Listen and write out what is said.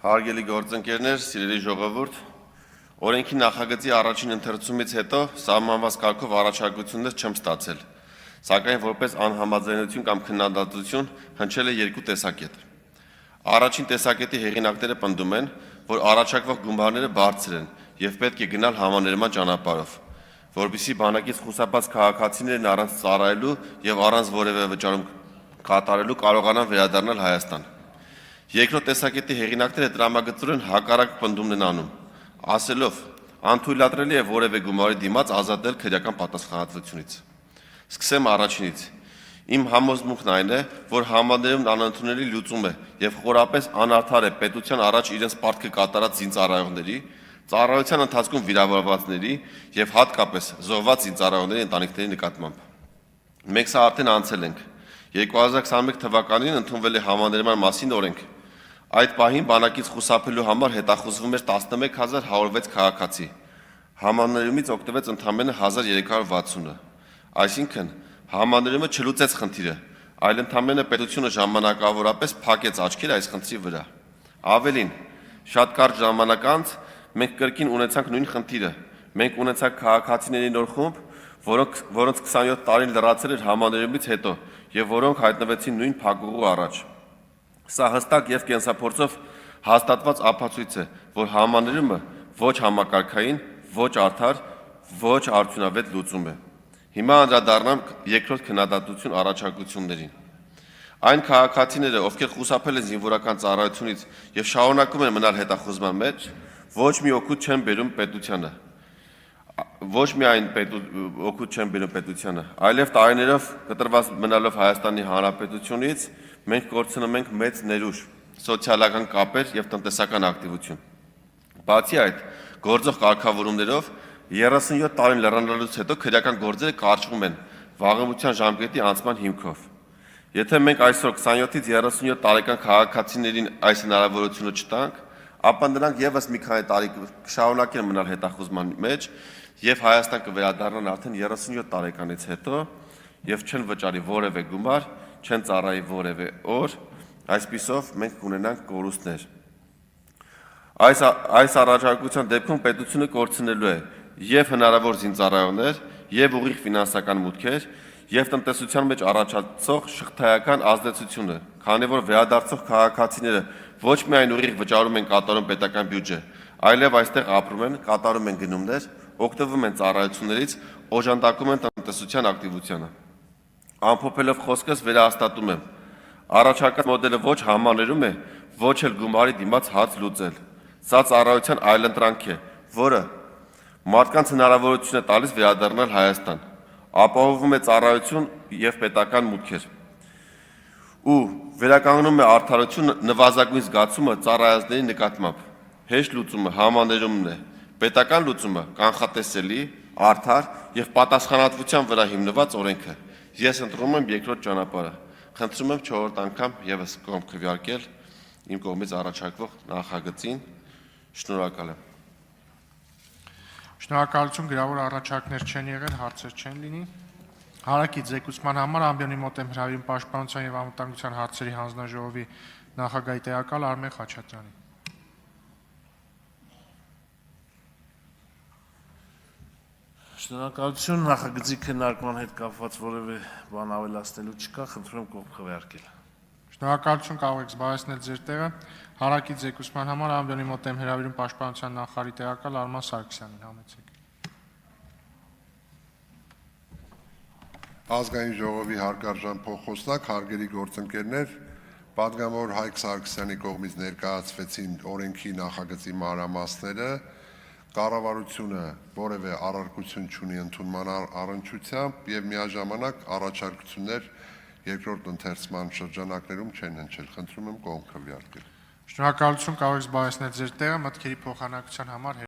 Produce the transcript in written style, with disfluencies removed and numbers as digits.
Հարգելի գործընկերներ, սիրելի ժողովուրդ, օրենքի նախագծի առաջին ընթերցումից հետո սահմանված կարգով առաջարկություններ չեմ ստացել, սակայն որպես անհամաձայնություն կամ քննադատություն հնչել է երկու տեսակետ։ Առաջին տեսակետի հեղինակները պնդում են, որ առաջարկվող գումարները բարձր են եւ պետք է գնալ համաներման ճանապարհով, որպեսզի բանակից խուսափած քաղաքացիներն առանց ծառայելու եւ առանց որևէ վճարում կատարելու կարողանան վերադառնալ Հայաստան։ Երկրորդ տեսակետի հեղինակները տրամագծորեն հակառակ պնդումն են անում, ասելով, անթույլատրելի է որևէ գումարի դիմաց ազատել քրեական պատասխանատվությունից։ Սկսեմ առաջինից։ Իմ համոզմունքն այն է, որ համաներումն անընդունելի լուծում է եւ խորապես անարդար է պետության առաջ իրենց պարտքը կատարած զինծառայողների, ծառայության ընթացքում վիրավորվածների եւ հատկապես զոհված զինծառայողների ընտանիքների նկատմամբ։ Մենք սա արդեն անցել ենք։ 2021 թվականին ընդունվել է համաներման մասին օրենք։ Այդ պահին բանակից խուսափելու համար հետախուզվում էր 11106 քաղաքացի։ Համաներումից օգտվեց ընդամենը 1360-ը։ Այսինքն համաներումը չլուծեց խնդիրը, այլ ընդամենը պետությունը ժամանակավորապես փակեց աչքերը այս խնդրի վրա։ Ավելին, շատ կարճ ժամանակ անց մենք կրկին ունեցանք նույն խնդիրը։ Մենք ունեցանք քաղաքացիների նոր խումբ, որոնց 27 տարին լրացել էր համաներումից հետո եւ որոնք հայտնվեցին նույն փակուղու առաջ։ Սա հստակ եւ կենսափորձով հաստատված ապացույց է, որ համաներումը ոչ համակարգային, ոչ արդար, ոչ արդյունավետ լուծում է։ Հիմա անդրադառնամ երկրորդ քննադատություն առաջարկություններին։ Այն քաղաքացիները, ովքեր խուսափել են զինվորական ծառայությունից եւ շարունակում են մնալ հետախուզման մեջ, ոչ մի օգուտ չեն բերում պետությանը։ Ոչ միայն օգուտ չեն բերում պետությանը, այլև տարիներով կտրված մնալով Հայաստանի Հանրապետությունից մենք կորցնում ենք մեծ ներուժ, սոցիալական կապեր եւ տնտեսական ակտիվություն։ Բացի այդ, գործող կարգավորումներով 37 տարին լրանալուց հետո քրեական գործերը կարճվում են վաղեմության ժամկետի անցման հիմքով։ Եթե մենք այսօր 27-ից 37 տարեկան քաղաքացիներին այս հնարավորությունը չտանք, ապա նրանք եւս մի քանի տարի կշարունակեն մնալ հետախուզման մեջ եւ Հայաստան կվերադառնան արդեն 37 տարեկանից հետո եւ չեն վճարի որևէ գումար, չեն ծառայի որևէ օր, այսպիսով մենք կունենանք կորուստներ։ Այս առաջարկության դեպքում պետությունը կորցնելու է եւ հնարավոր զինծառայողներ, եւ ուղիղ ֆինանսական մուտքեր, եւ տնտեսության մեջ առաջացող շղթայական ազդեցությունը, քանի որ վերադարձող քաղաքացիները ոչ միայն ուղիղ վճարում են կատարում պետական բյուջե, այլև այստեղ ապրում են, կատարում են գնումներ, օգտվում են ծառայություններից, օժանդակում են տնտեսության ակտիվությանը։ Ամփոփելով խոսքս վերահաստատում եմ, առաջարկած մոդելը ոչ համաներում է, ոչ էլ գումարի դիմաց հարց լուծել։ Սա ծառայության այլընտրանք է, որը մարդկանց հնարավորություն է տալիս վերադառնալ Հայաստան, ապահովում է ծառայություն եւ պետական մուտքեր։ Ու վերականգնում է արդարություն նվազագույն զգացումը ծառայածների նկատմամբ։ Հեշտ լուծումը համաներումն է, պետական լուծումը կանխատեսելի, արդար եւ պատասխանատվության վրա հիմնված օրենք է։ Ես ընտրում եմ երկրորդ ճանապարհը։ Խնդրում եմ 4-րդ անգամ եւս կողմ քվեարկել իմ կողմից առաջարկվող նախագծին։ Շնորհակալ եմ։ Շնորհակալություն, գրավոր առաջարկներ չեն եղել, հարցեր չեն լինի։ Հարակից զեկուցման համար ամբիոնի մոտ եմ հրավիրում Պաշտպանության եւ անվտանգության հարցերի հանձնաժողովի նախագահի տեղակալ Արմեն Խաչատրյանին։ Շնորհակալություն, նախագծի քննարկման հետ կապված որևէ բան ավելացնելու չկա, խնդրում եմ կողմ քվեարկել։ Շնորհակալություն, կարող եք զբաղեցնել ձեր տեղը։ Հարակից զեկուցման համար ամբիոնի մոտ եմ հրավիրում Պաշտպանության նախարարի տեղակալ Արման Սարգսյանին, համեցեք։ Ազգային ժողովի հարգարժան փոխոսնակ, հարգելի գործընկերներ, պատգամավոր Հայկ Սարգսյանի կողմից ներկայացվեցին օրենքի նախագծի մանրամասները, կառավարությունը որևէ առարկություն չունի ընդունման առնչությամբ եւ միաժամանակ առաջարկություններ երկրորդ ընթերցման շրջանակներում չեն հնչել։ Խնդրում եմ կողմ քվեարկել։ Շնորհակալություն, կարող եք զբաղեցնել ձեր տեղը մտքերի փոխանակության համար։